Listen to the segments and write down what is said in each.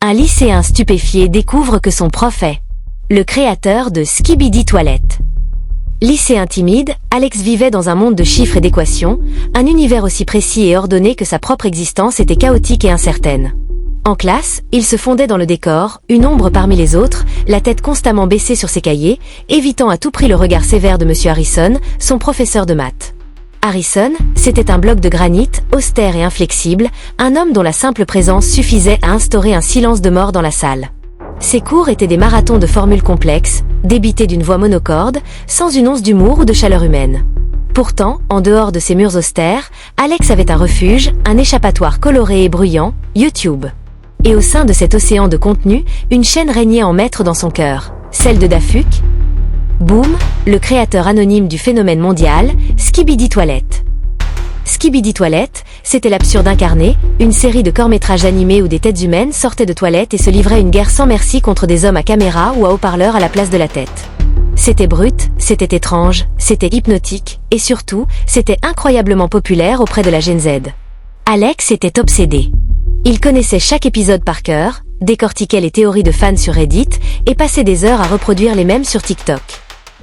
Un lycéen stupéfié découvre que son prof est le créateur de Skibidi Toilet. Lycéen timide, Alex vivait dans un monde de chiffres et d'équations, un univers aussi précis et ordonné que sa propre existence était chaotique et incertaine. En classe, il se fondait dans le décor, une ombre parmi les autres, la tête constamment baissée sur ses cahiers, évitant à tout prix le regard sévère de Monsieur Harrison, son professeur de maths. Harrison, c'était un bloc de granit, austère et inflexible, un homme dont la simple présence suffisait à instaurer un silence de mort dans la salle. Ses cours étaient des marathons de formules complexes, débités d'une voix monocorde, sans une once d'humour ou de chaleur humaine. Pourtant, en dehors de ces murs austères, Alex avait un refuge, un échappatoire coloré et bruyant, YouTube. Et au sein de cet océan de contenu, une chaîne régnait en maître dans son cœur, celle de Dafuk. Boom, le créateur anonyme du phénomène mondial, Skibidi Toilet. Skibidi Toilet, c'était l'absurde incarné, une série de courts-métrages animés où des têtes humaines sortaient de toilettes et se livraient une guerre sans merci contre des hommes à caméra ou à haut-parleur à la place de la tête. C'était brut, c'était étrange, c'était hypnotique, et surtout, c'était incroyablement populaire auprès de la Gen Z. Alex était obsédé. Il connaissait chaque épisode par cœur, décortiquait les théories de fans sur Reddit, et passait des heures à reproduire les mêmes sur TikTok.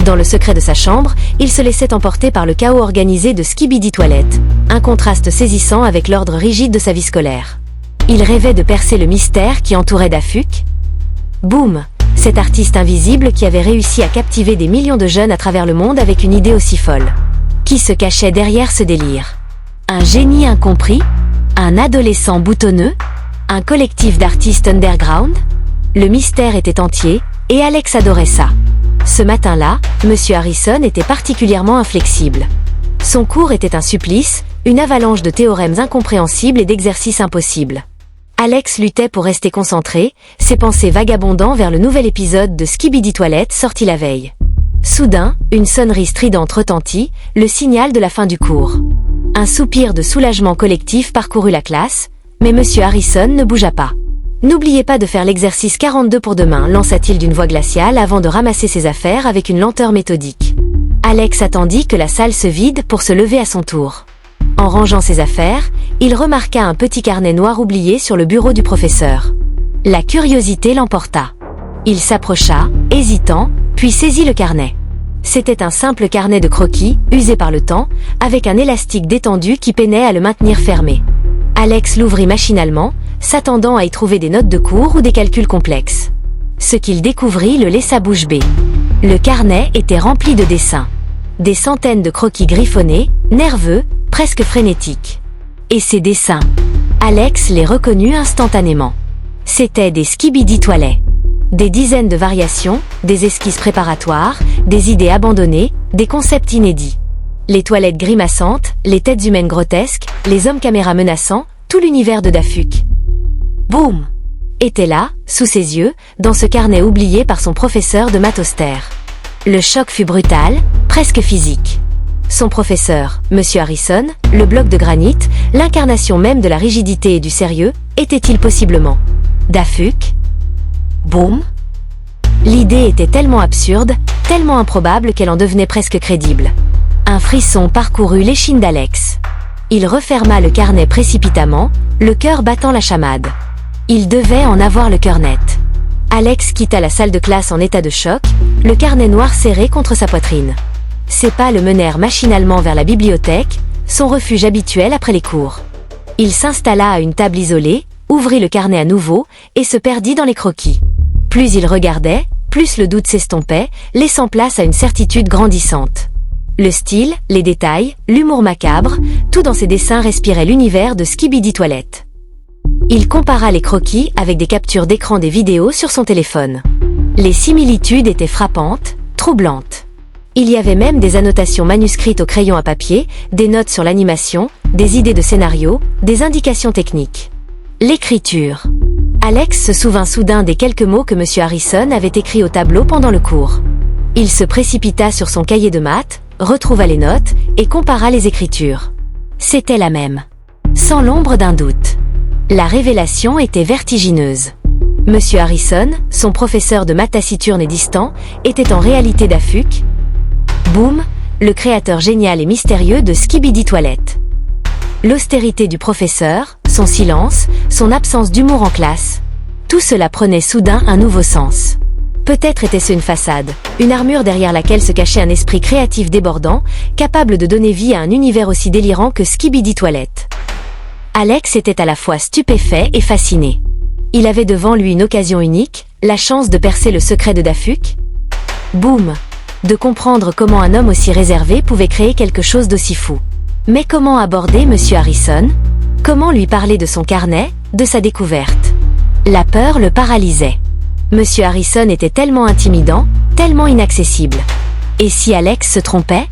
Dans le secret de sa chambre, il se laissait emporter par le chaos organisé de Skibidi Toilet, un contraste saisissant avec l'ordre rigide de sa vie scolaire. Il rêvait de percer le mystère qui entourait Dafuk. Boom, cet artiste invisible qui avait réussi à captiver des millions de jeunes à travers le monde avec une idée aussi folle. Qui se cachait derrière ce délire? Un génie incompris? Un adolescent boutonneux? Un collectif d'artistes underground? Le mystère était entier, et Alex adorait ça. Ce matin-là, Monsieur Harrison était particulièrement inflexible. Son cours était un supplice, une avalanche de théorèmes incompréhensibles et d'exercices impossibles. Alex luttait pour rester concentré, ses pensées vagabondant vers le nouvel épisode de Skibidi Toilet sorti la veille. Soudain, une sonnerie stridente retentit, le signal de la fin du cours. Un soupir de soulagement collectif parcourut la classe, mais Monsieur Harrison ne bougea pas. « N'oubliez pas de faire l'exercice 42 pour demain », lança-t-il d'une voix glaciale avant de ramasser ses affaires avec une lenteur méthodique. Alex attendit que la salle se vide pour se lever à son tour. En rangeant ses affaires, il remarqua un petit carnet noir oublié sur le bureau du professeur. La curiosité l'emporta. Il s'approcha, hésitant, puis saisit le carnet. C'était un simple carnet de croquis, usé par le temps, avec un élastique détendu qui peinait à le maintenir fermé. Alex l'ouvrit machinalement, s'attendant à y trouver des notes de cours ou des calculs complexes. Ce qu'il découvrit le laissa bouche bée. Le carnet était rempli de dessins. Des centaines de croquis griffonnés, nerveux, presque frénétiques. Et ces dessins, Alex les reconnut instantanément. C'étaient des Skibidi Toilets. Des dizaines de variations, des esquisses préparatoires, des idées abandonnées, des concepts inédits. Les toilettes grimaçantes, les têtes humaines grotesques, les hommes caméras menaçants, tout l'univers de Dafuk. Boum! Était là, sous ses yeux, dans ce carnet oublié par son professeur de maths austère. Le choc fut brutal, presque physique. Son professeur, Monsieur Harrison, le bloc de granit, l'incarnation même de la rigidité et du sérieux, était-il possiblement Dafuk? Boum! L'idée était tellement absurde, tellement improbable qu'elle en devenait presque crédible. Un frisson parcourut l'échine d'Alex. Il referma le carnet précipitamment, le cœur battant la chamade. Il devait en avoir le cœur net. Alex quitta la salle de classe en état de choc, le carnet noir serré contre sa poitrine. Ses pas le menèrent machinalement vers la bibliothèque, son refuge habituel après les cours. Il s'installa à une table isolée, ouvrit le carnet à nouveau, et se perdit dans les croquis. Plus il regardait, plus le doute s'estompait, laissant place à une certitude grandissante. Le style, les détails, l'humour macabre, tout dans ses dessins respirait l'univers de Skibidi Toilet. Il compara les croquis avec des captures d'écran des vidéos sur son téléphone. Les similitudes étaient frappantes, troublantes. Il y avait même des annotations manuscrites au crayon à papier, des notes sur l'animation, des idées de scénario, des indications techniques. L'écriture. Alex se souvint soudain des quelques mots que Monsieur Harrison avait écrits au tableau pendant le cours. Il se précipita sur son cahier de maths, retrouva les notes, et compara les écritures. C'était la même. Sans l'ombre d'un doute. La révélation était vertigineuse. Monsieur Harrison, son professeur de maths taciturne et distant, était en réalité Dafuk. Boom, le créateur génial et mystérieux de Skibidi Toilet. L'austérité du professeur, son silence, son absence d'humour en classe. Tout cela prenait soudain un nouveau sens. Peut-être était-ce une façade, une armure derrière laquelle se cachait un esprit créatif débordant, capable de donner vie à un univers aussi délirant que Skibidi Toilette. Alex était à la fois stupéfait et fasciné. Il avait devant lui une occasion unique, la chance de percer le secret de Dafuk. Boum! De comprendre comment un homme aussi réservé pouvait créer quelque chose d'aussi fou. Mais comment aborder Monsieur Harrison? Comment lui parler de son carnet, de sa découverte? La peur le paralysait. Monsieur Harrison était tellement intimidant, tellement inaccessible. Et si Alex se trompait?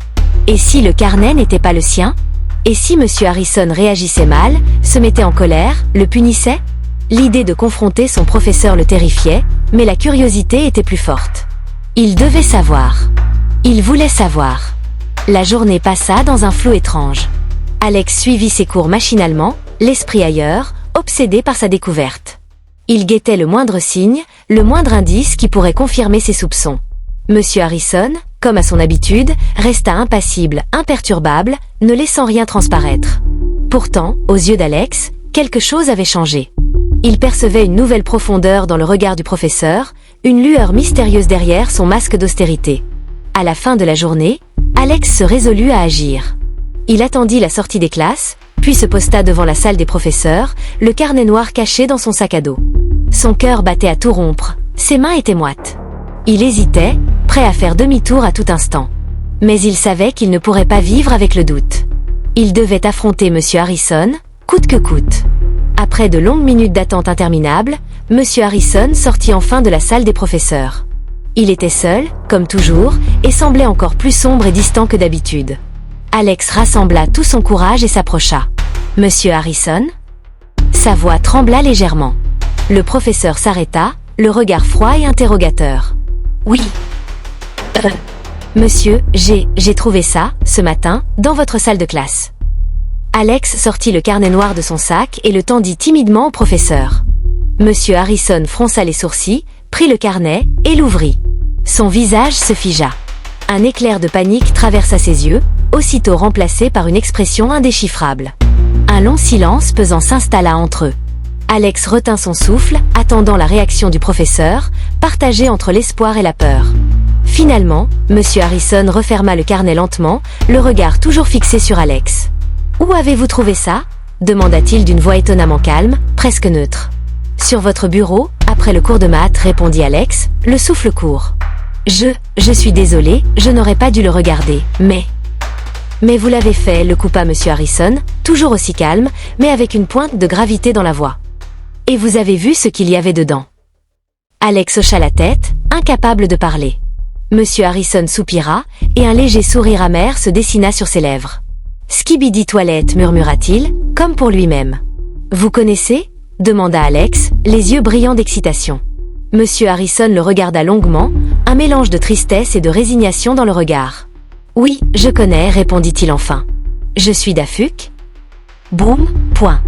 Et si le carnet n'était pas le sien? Et si Monsieur Harrison réagissait mal, se mettait en colère, le punissait? L'idée de confronter son professeur le terrifiait, mais la curiosité était plus forte. Il devait savoir. Il voulait savoir. La journée passa dans un flou étrange. Alex suivit ses cours machinalement, l'esprit ailleurs, obsédé par sa découverte. Il guettait le moindre signe, le moindre indice qui pourrait confirmer ses soupçons. Monsieur Harrison, comme à son habitude, resta impassible, imperturbable, ne laissant rien transparaître. Pourtant, aux yeux d'Alex, quelque chose avait changé. Il percevait une nouvelle profondeur dans le regard du professeur, une lueur mystérieuse derrière son masque d'austérité. À la fin de la journée, Alex se résolut à agir. Il attendit la sortie des classes, puis se posta devant la salle des professeurs, le carnet noir caché dans son sac à dos. Son cœur battait à tout rompre, ses mains étaient moites. Il hésitait, prêt à faire demi-tour à tout instant. Mais il savait qu'il ne pourrait pas vivre avec le doute. Il devait affronter Monsieur Harrison, coûte que coûte. Après de longues minutes d'attente interminable, Monsieur Harrison sortit enfin de la salle des professeurs. Il était seul, comme toujours, et semblait encore plus sombre et distant que d'habitude. Alex rassembla tout son courage et s'approcha. « Monsieur Harrison ?» Sa voix trembla légèrement. Le professeur s'arrêta, le regard froid et interrogateur. « Oui. Monsieur, j'ai trouvé ça, ce matin, dans votre salle de classe. » Alex sortit le carnet noir de son sac et le tendit timidement au professeur. Monsieur Harrison fronça les sourcils, prit le carnet et l'ouvrit. Son visage se figea. Un éclair de panique traversa ses yeux, aussitôt remplacé par une expression indéchiffrable. Un long silence pesant s'installa entre eux. Alex retint son souffle, attendant la réaction du professeur, partagée entre l'espoir et la peur. Finalement, Monsieur Harrison referma le carnet lentement, le regard toujours fixé sur Alex. « Où avez-vous trouvé ça ?» demanda-t-il d'une voix étonnamment calme, presque neutre. « Sur votre bureau, après le cours de maths, répondit Alex, le souffle court. Je suis désolé, je n'aurais pas dû le regarder, mais vous l'avez fait, le coupa Monsieur Harrison, toujours aussi calme, mais avec une pointe de gravité dans la voix. Et vous avez vu ce qu'il y avait dedans. Alex hocha la tête, incapable de parler. Monsieur Harrison soupira, et un léger sourire amer se dessina sur ses lèvres. Skibidi Toilette, murmura-t-il, comme pour lui-même. Vous connaissez ? demanda Alex, les yeux brillants d'excitation. Monsieur Harrison le regarda longuement, un mélange de tristesse et de résignation dans le regard. Oui, je connais, répondit-il enfin. Je suis Dafuk ? Boum, point.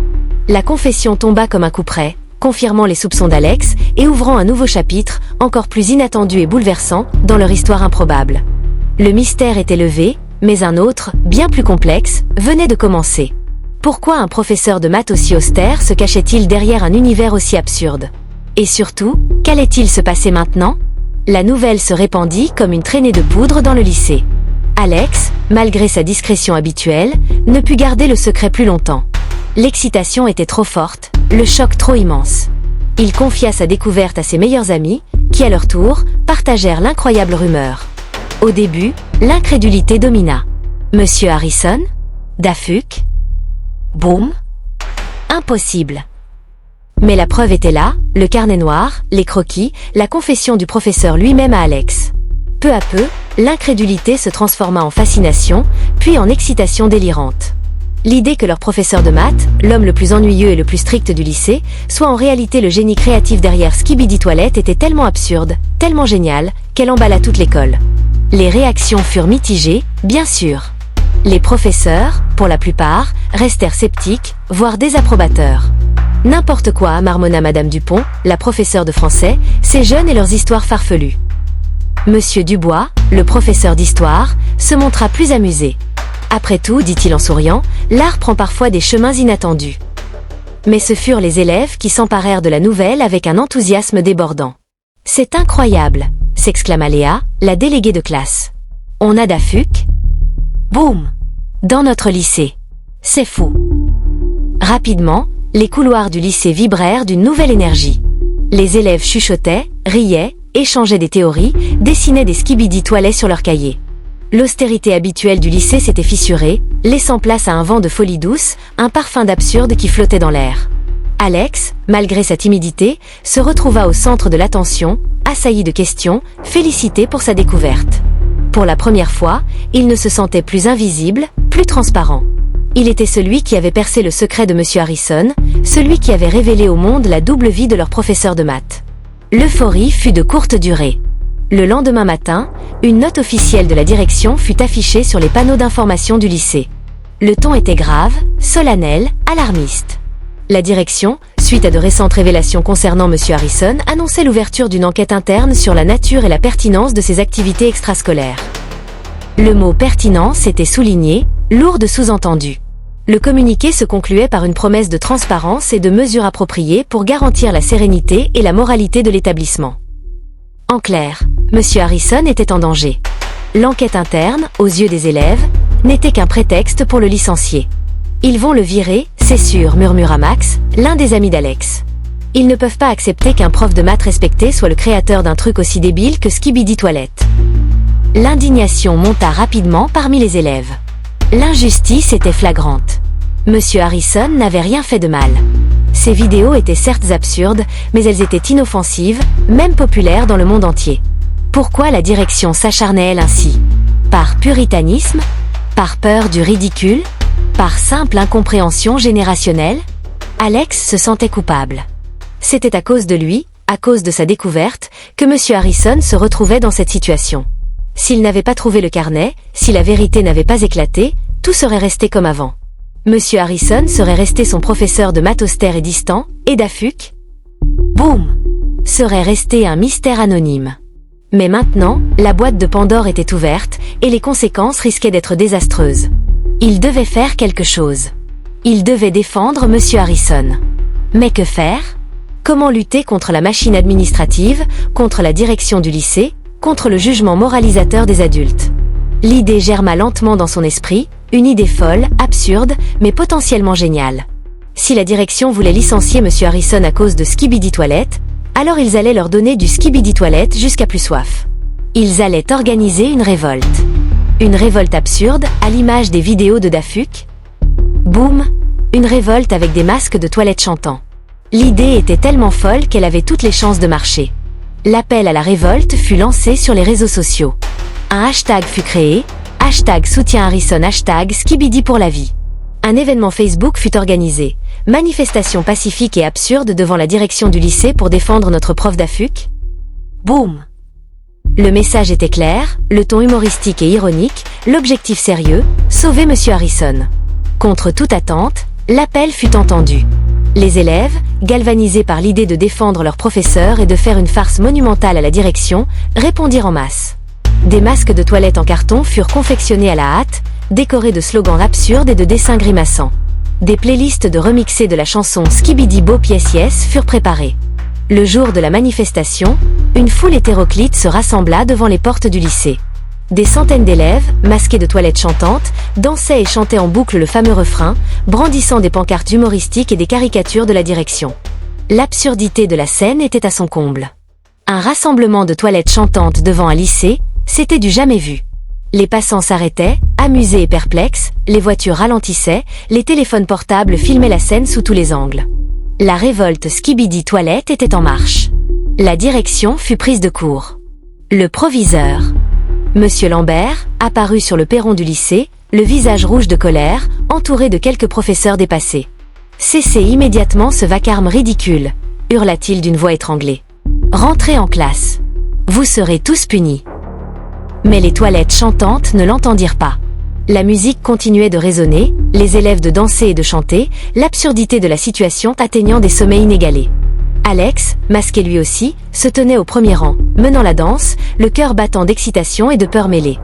La confession tomba comme un coup près, confirmant les soupçons d'Alex et ouvrant un nouveau chapitre, encore plus inattendu et bouleversant, dans leur histoire improbable. Le mystère était levé, mais un autre, bien plus complexe, venait de commencer. Pourquoi un professeur de maths aussi austère se cachait-il derrière un univers aussi absurde ? Et surtout, qu'allait-il se passer maintenant ? La nouvelle se répandit comme une traînée de poudre dans le lycée. Alex, malgré sa discrétion habituelle, ne put garder le secret plus longtemps. L'excitation était trop forte, le choc trop immense. Il confia sa découverte à ses meilleurs amis, qui à leur tour, partagèrent l'incroyable rumeur. Au début, l'incrédulité domina. Monsieur Harrison ? Dafuk ? Boum ? Impossible. Mais la preuve était là, le carnet noir, les croquis, la confession du professeur lui-même à Alex. Peu à peu, l'incrédulité se transforma en fascination, puis en excitation délirante. L'idée que leur professeur de maths, l'homme le plus ennuyeux et le plus strict du lycée, soit en réalité le génie créatif derrière Skibidi Toilette était tellement absurde, tellement géniale, qu'elle emballa toute l'école. Les réactions furent mitigées, bien sûr. Les professeurs, pour la plupart, restèrent sceptiques, voire désapprobateurs. N'importe quoi, marmonna Madame Dupont, la professeure de français, ces jeunes et leurs histoires farfelues. Monsieur Dubois, le professeur d'histoire, se montra plus amusé. Après tout, dit-il en souriant, l'art prend parfois des chemins inattendus. Mais ce furent les élèves qui s'emparèrent de la nouvelle avec un enthousiasme débordant. « C'est incroyable !» s'exclama Léa, la déléguée de classe. « On a Dafuk ? Boum ! Dans notre lycée. C'est fou !» Rapidement, les couloirs du lycée vibrèrent d'une nouvelle énergie. Les élèves chuchotaient, riaient, échangeaient des théories, dessinaient des skibidi toilets sur leurs cahiers. L'austérité habituelle du lycée s'était fissurée, laissant place à un vent de folie douce, un parfum d'absurde qui flottait dans l'air. Alex, malgré sa timidité, se retrouva au centre de l'attention, assailli de questions, félicité pour sa découverte. Pour la première fois, il ne se sentait plus invisible, plus transparent. Il était celui qui avait percé le secret de M. Harrison, celui qui avait révélé au monde la double vie de leur professeur de maths. L'euphorie fut de courte durée. Le lendemain matin, une note officielle de la direction fut affichée sur les panneaux d'information du lycée. Le ton était grave, solennel, alarmiste. La direction, suite à de récentes révélations concernant M. Harrison, annonçait l'ouverture d'une enquête interne sur la nature et la pertinence de ses activités extrascolaires. Le mot « pertinence » était souligné, lourd de sous-entendus. Le communiqué se concluait par une promesse de transparence et de mesures appropriées pour garantir la sérénité et la moralité de l'établissement. En clair, M. Harrison était en danger. L'enquête interne, aux yeux des élèves, n'était qu'un prétexte pour le licencier. « Ils vont le virer, c'est sûr », murmura Max, l'un des amis d'Alex. « Ils ne peuvent pas accepter qu'un prof de maths respecté soit le créateur d'un truc aussi débile que Skibidi Toilette. » L'indignation monta rapidement parmi les élèves. L'injustice était flagrante. M. Harrison n'avait rien fait de mal. Ces vidéos étaient certes absurdes, mais elles étaient inoffensives, même populaires dans le monde entier. Pourquoi la direction s'acharnait-elle ainsi? Par puritanisme? Par peur du ridicule? Par simple incompréhension générationnelle? Alex se sentait coupable. C'était à cause de lui, à cause de sa découverte, que M. Harrison se retrouvait dans cette situation. S'il n'avait pas trouvé le carnet, si la vérité n'avait pas éclaté, tout serait resté comme avant. M. Harrison serait resté son professeur de maths austère et distant, et Dafuk, boum, serait resté un mystère anonyme. Mais maintenant, la boîte de Pandore était ouverte, et les conséquences risquaient d'être désastreuses. Il devait faire quelque chose. Il devait défendre M. Harrison. Mais que faire? Comment lutter contre la machine administrative, contre la direction du lycée, contre le jugement moralisateur des adultes? L'idée germa lentement dans son esprit, une idée folle, absurde, mais potentiellement géniale. Si la direction voulait licencier M. Harrison à cause de Skibidi Toilette, alors ils allaient leur donner du Skibidi Toilette jusqu'à plus soif. Ils allaient organiser une révolte. Une révolte absurde, à l'image des vidéos de Dafuk. Boum, une révolte avec des masques de toilettes chantants. L'idée était tellement folle qu'elle avait toutes les chances de marcher. L'appel à la révolte fut lancé sur les réseaux sociaux. Un hashtag fut créé, hashtag soutien Harrison, hashtag Skibidi pour la vie. Un événement Facebook fut organisé, manifestation pacifique et absurde devant la direction du lycée pour défendre notre prof Dafuk. Boum! Le message était clair, le ton humoristique et ironique, l'objectif sérieux, sauver M. Harrison. Contre toute attente, l'appel fut entendu. Les élèves, galvanisés par l'idée de défendre leur professeur et de faire une farce monumentale à la direction, répondirent en masse. Des masques de toilette en carton furent confectionnés à la hâte, décorés de slogans absurdes et de dessins grimaçants. Des playlists de remixés de la chanson Skibidi Bo Pièce Yes furent préparées. Le jour de la manifestation, une foule hétéroclite se rassembla devant les portes du lycée. Des centaines d'élèves, masqués de toilettes chantantes, dansaient et chantaient en boucle le fameux refrain, brandissant des pancartes humoristiques et des caricatures de la direction. L'absurdité de la scène était à son comble. Un rassemblement de toilettes chantantes devant un lycée, c'était du jamais vu. Les passants s'arrêtaient, amusés et perplexes, les voitures ralentissaient, les téléphones portables filmaient la scène sous tous les angles. La révolte Skibidi Toilette était en marche. La direction fut prise de court. Le proviseur, Monsieur Lambert, apparut sur le perron du lycée, le visage rouge de colère, entouré de quelques professeurs dépassés. « Cessez immédiatement ce vacarme ridicule !» hurla-t-il d'une voix étranglée. « Rentrez en classe. Vous serez tous punis. » Mais les toilettes chantantes ne l'entendirent pas. La musique continuait de résonner, les élèves de danser et de chanter, l'absurdité de la situation atteignant des sommets inégalés. Alex, masqué lui aussi, se tenait au premier rang, menant la danse, le cœur battant d'excitation et de peur mêlée.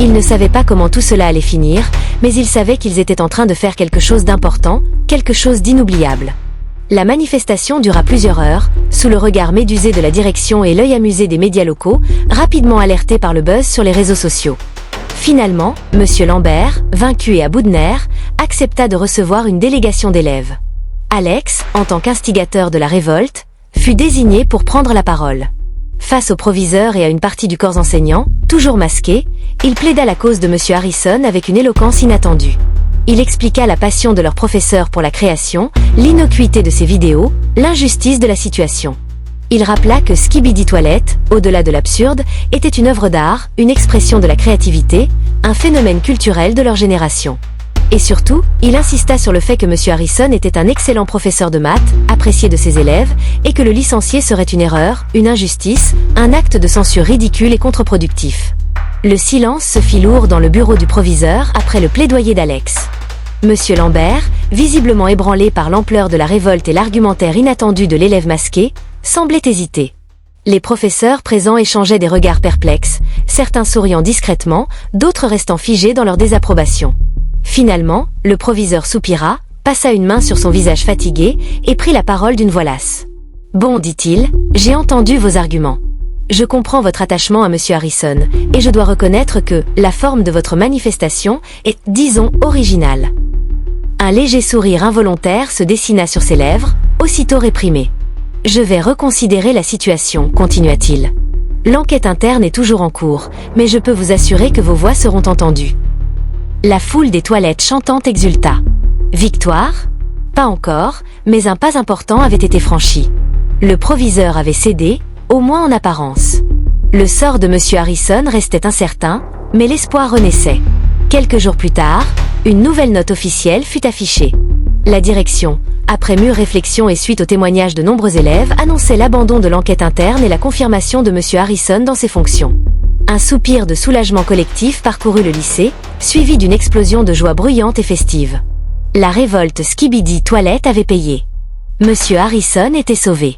Il ne savait pas comment tout cela allait finir, mais il savait qu'ils étaient en train de faire quelque chose d'important, quelque chose d'inoubliable. La manifestation dura plusieurs heures, sous le regard médusé de la direction et l'œil amusé des médias locaux, rapidement alertés par le buzz sur les réseaux sociaux. Finalement, M. Lambert, vaincu et à bout de nerfs, accepta de recevoir une délégation d'élèves. Alex, en tant qu'instigateur de la révolte, fut désigné pour prendre la parole. Face au proviseur et à une partie du corps enseignant, toujours masqué, il plaida la cause de M. Harrison avec une éloquence inattendue. Il expliqua la passion de leur professeur pour la création, l'innocuité de ses vidéos, l'injustice de la situation. Il rappela que Skibidi Toilet, au-delà de l'absurde, était une œuvre d'art, une expression de la créativité, un phénomène culturel de leur génération. Et surtout, il insista sur le fait que M. Harrison était un excellent professeur de maths, apprécié de ses élèves, et que le licencier serait une erreur, une injustice, un acte de censure ridicule et contre-productif. Le silence se fit lourd dans le bureau du proviseur après le plaidoyer d'Alex. M. Lambert, visiblement ébranlé par l'ampleur de la révolte et l'argumentaire inattendu de l'élève masqué, semblait hésiter. Les professeurs présents échangeaient des regards perplexes, certains souriant discrètement, d'autres restant figés dans leur désapprobation. Finalement, le proviseur soupira, passa une main sur son visage fatigué et prit la parole d'une voix lasse. « Bon, dit-il, j'ai entendu vos arguments. Je comprends votre attachement à M. Harrison, et je dois reconnaître que la forme de votre manifestation est, disons, originale. » Un léger sourire involontaire se dessina sur ses lèvres, aussitôt réprimé. « Je vais reconsidérer la situation, continua-t-il. L'enquête interne est toujours en cours, mais je peux vous assurer que vos voix seront entendues. » La foule des toilettes chantantes exulta. Victoire? Pas encore, mais un pas important avait été franchi. Le proviseur avait cédé, au moins en apparence. Le sort de M. Harrison restait incertain, mais l'espoir renaissait. Quelques jours plus tard, une nouvelle note officielle fut affichée. La direction, après mûre réflexion et suite aux témoignages de nombreux élèves, annonçait l'abandon de l'enquête interne et la confirmation de M. Harrison dans ses fonctions. Un soupir de soulagement collectif parcourut le lycée, suivi d'une explosion de joie bruyante et festive. La révolte Skibidi Toilet avait payé. M. Harrison était sauvé.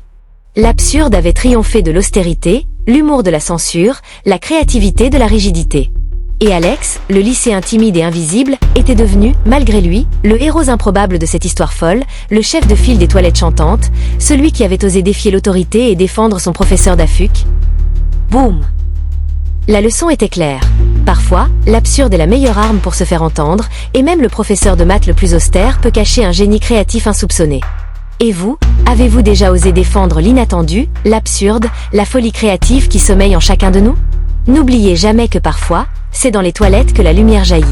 L'absurde avait triomphé de l'austérité, l'humour de la censure, la créativité de la rigidité. Et Alex, le lycéen timide et invisible, était devenu, malgré lui, le héros improbable de cette histoire folle, le chef de file des toilettes chantantes, celui qui avait osé défier l'autorité et défendre son professeur d'AFUC. Boum! La leçon était claire. Parfois, l'absurde est la meilleure arme pour se faire entendre, et même le professeur de maths le plus austère peut cacher un génie créatif insoupçonné. Et vous, avez-vous déjà osé défendre l'inattendu, l'absurde, la folie créative qui sommeille en chacun de nous? N'oubliez jamais que parfois, c'est dans les toilettes que la lumière jaillit.